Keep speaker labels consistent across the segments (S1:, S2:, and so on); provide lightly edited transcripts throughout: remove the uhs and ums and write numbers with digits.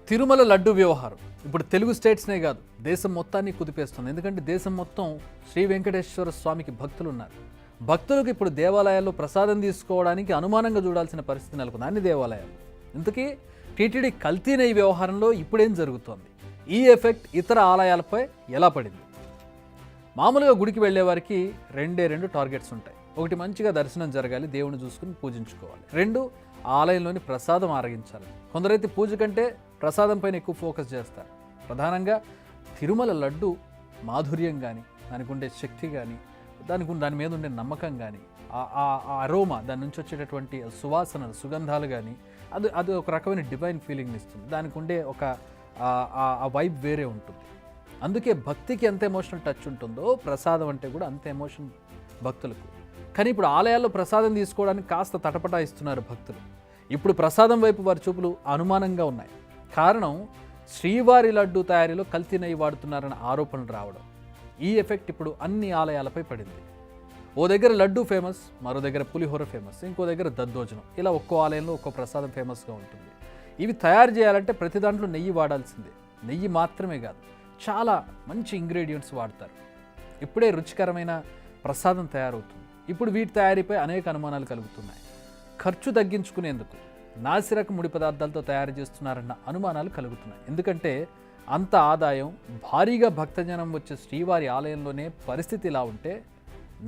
S1: తిరుమల లడ్డు వ్యవహారం ఇప్పుడు తెలుగు స్టేట్స్నే కాదు దేశం మొత్తాన్ని కుదిపేస్తుంది. ఎందుకంటే దేశం మొత్తం శ్రీ వెంకటేశ్వర స్వామికి భక్తులు ఉన్నారు. భక్తులకు ఇప్పుడు దేవాలయాల్లో ప్రసాదం తీసుకోవడానికి అనుమానంగా చూడాల్సిన పరిస్థితి నెలకొంది అన్ని దేవాలయాలు. ఇంతకీ టీటీడీ కల్తీ నెయ్యి వ్యవహారంలో ఇప్పుడేం జరుగుతోంది? ఈ ఎఫెక్ట్ ఇతర ఆలయాలపై ఎలా పడింది? మామూలుగా గుడికి వెళ్ళే వారికి రెండు టార్గెట్స్ ఉంటాయి. ఒకటి, మంచిగా దర్శనం జరగాలి, దేవుని చూసుకుని పూజించుకోవాలి. రెండు, ఆలయంలోని ప్రసాదం ఆరగించాలి. కొందరైతే పూజ కంటే ప్రసాదం పైన ఎక్కువ ఫోకస్ చేస్తారు. ప్రధానంగా తిరుమల లడ్డు మాధుర్యం కానీ, దానికి ఉండే శక్తి కానీ, దాని మీద ఉండే నమ్మకం కానీ, ఆ అరోమా, దాని నుంచి వచ్చేటటువంటి సువాసనలు, సుగంధాలు కానీ అది ఒక రకమైన డివైన్ ఫీలింగ్ని ఇస్తుంది. దానికి ఉండే ఒక ఆ వైబ్ వేరే ఉంటుంది. అందుకే భక్తికి ఎంత ఎమోషనల్ టచ్ ఉంటుందో ప్రసాదం అంటే కూడా అంత ఎమోషన్ భక్తులకు. కానీ ఇప్పుడు ఆలయాల్లో ప్రసాదం తీసుకోవడానికి కాస్త తటపటాయిస్తున్నారు భక్తులు. ఇప్పుడు ప్రసాదం వైపు వారి చూపులు అనుమానంగా ఉన్నాయి. కారణం, శ్రీవారి లడ్డు తయారీలో కల్తీ నెయ్యి వాడుతున్నారన్న ఆరోపణలు రావడం. ఈ ఎఫెక్ట్ ఇప్పుడు అన్ని ఆలయాలపై పడింది. ఓ దగ్గర లడ్డు ఫేమస్, మరో దగ్గర పులిహోర ఫేమస్, ఇంకో దగ్గర దద్దోజనం. ఇలా ఒక్కో ఆలయంలో ఒక్కో ప్రసాదం ఫేమస్గా ఉంటుంది. ఇవి తయారు చేయాలంటే ప్రతి దాంట్లో నెయ్యి వాడాల్సిందే. నెయ్యి మాత్రమే కాదు, చాలా మంచి ఇంగ్రీడియంట్స్ వాడతారు. ఇప్పుడే రుచికరమైన ప్రసాదం తయారవుతుంది. ఇప్పుడు వీటి తయారీపై అనేక అనుమానాలు కలుగుతున్నాయి. ఖర్చు తగ్గించుకునేందుకు నాసిరకం ముడి పదార్థాలతో తయారు చేస్తున్నారన్న అనుమానాలు కలుగుతున్నాయి. ఎందుకంటే అంత ఆదాయం, భారీగా భక్తజనం వచ్చే శ్రీవారి ఆలయంలోనే పరిస్థితి ఇలా ఉంటే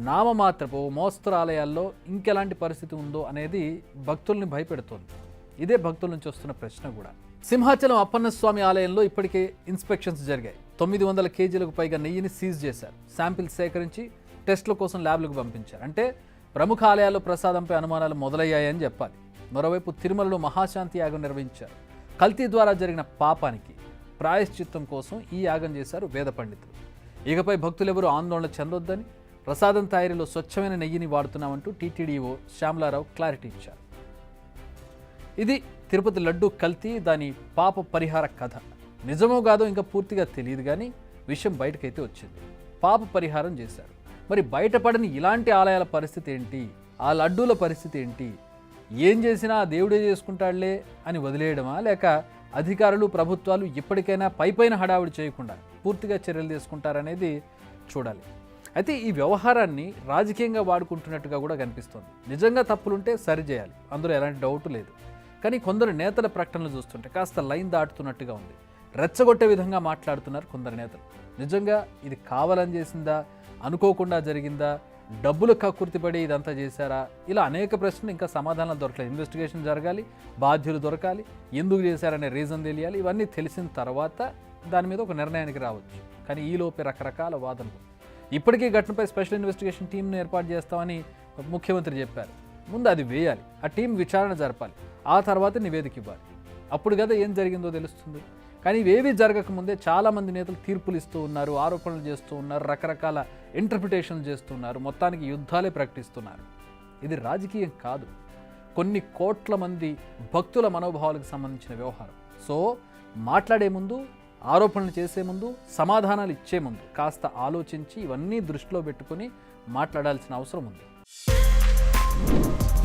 S1: నామమాత్రపు మోస్తరు ఆలయాల్లో ఇంకెలాంటి పరిస్థితి ఉందో అనేది భక్తుల్ని భయపెడుతోంది. ఇదే భక్తుల నుంచి వస్తున్న ప్రశ్న కూడా. సింహాచలం అప్పన్న స్వామి ఆలయంలో ఇప్పటికే ఇన్స్పెక్షన్స్ జరిగాయి. 900 కేజీలకు పైగా నెయ్యిని సీజ్ చేశారు. శాంపిల్స్ సేకరించి టెస్టుల కోసం ల్యాబ్లకు పంపించారు. అంటే ప్రముఖ ఆలయాల్లో ప్రసాదంపై అనుమానాలు మొదలయ్యాయని చెప్పాలి. మరోవైపు తిరుమలలో మహాశాంతి యాగం నిర్వహించారు. కల్తీ ద్వారా జరిగిన పాపానికి ప్రాయశ్చిత్తం కోసం ఈ యాగం చేశారు వేద పండితులు. ఇకపై భక్తులెవరూ ఆందోళన చెందొద్దని, ప్రసాదం తయారీలో స్వచ్ఛమైన నెయ్యిని వాడుతున్నామంటూ టీటీడీఓ శ్యామలారావు క్లారిటీ ఇచ్చారు. ఇది తిరుపతి లడ్డు కల్తీ, దాని పాప పరిహార కథ. నిజమో కాదో ఇంకా పూర్తిగా తెలియదు, కానీ విషయం బయటకైతే వచ్చింది. పాప పరిహారం చేశారు. మరి బయటపడని ఇలాంటి ఆలయాల పరిస్థితి ఏంటి? ఆ లడ్డూల పరిస్థితి ఏంటి? ఏం చేసినా దేవుడే చేసుకుంటాడులే అని వదిలేయడమా, లేక అధికారులు, ప్రభుత్వాలు ఇప్పటికైనా పైపైన హడావిడి చేయకుండా పూర్తిగా చర్యలు తీసుకుంటారనేది చూడాలి. అయితే ఈ వ్యవహారాన్ని రాజకీయంగా వాడుకుంటున్నట్టుగా కూడా కనిపిస్తోంది. నిజంగా తప్పులుంటే సరిచేయాలి, అందులో ఎలాంటి డౌట్ లేదు. కానీ కొందరు నేతల ప్రకటనలు చూస్తుంటే కాస్త లైన్ దాటుతున్నట్టుగా ఉంది. రెచ్చగొట్టే విధంగా మాట్లాడుతున్నారు కొందరు నేతలు. నిజంగా ఇది కావాలని చేసిందా, అనుకోకుండా జరిగిందా, డబ్బులు కక్కుర్తిపడి ఇదంతా చేశారా? ఇలా అనేక ప్రశ్నలు ఇంకా సమాధానాలు దొరకలేదు. ఇన్వెస్టిగేషన్ జరగాలి, బాధ్యులు దొరకాలి, ఎందుకు చేశారనే రీజన్ తెలియాలి. ఇవన్నీ తెలిసిన తర్వాత దాని మీద ఒక నిర్ణయానికి రావచ్చు. కానీ ఈలోపే రకరకాల వాదనలు. ఇప్పటికీ ఘటనపై స్పెషల్ ఇన్వెస్టిగేషన్ టీంను ఏర్పాటు చేస్తామని ముఖ్యమంత్రి చెప్పారు. ముందు అది వేయాలి, ఆ టీం విచారణ జరపాలి, ఆ తర్వాత నివేదిక ఇవ్వాలి. అప్పుడు కదా ఏం జరిగిందో తెలుస్తుంది. కానీ ఇవేవి జరగకముందే చాలామంది నేతలు తీర్పులు ఇస్తూ ఉన్నారు, ఆరోపణలు చేస్తూ ఉన్నారు, రకరకాల ఇంటర్ప్రిటేషన్లు చేస్తున్నారు, మొత్తానికి యుద్ధాలే ప్రకటిస్తున్నారు. ఇది రాజకీయం కాదు, కొన్ని కోట్ల మంది భక్తుల మనోభావాలకు సంబంధించిన వ్యవహారం. సో మాట్లాడే ముందు, ఆరోపణలు చేసే ముందు, సమాధానాలు ఇచ్చే ముందు కాస్త ఆలోచించి ఇవన్నీ దృష్టిలో పెట్టుకుని మాట్లాడాల్సిన అవసరం ఉంది.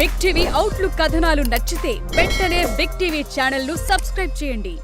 S2: బిగ్ టీవీ అవుట్లుక్ కథనాలు నచ్చితే వెంటనే బిగ్ టీవీ ఛానల్ ను సబ్స్క్రైబ్ చేయండి.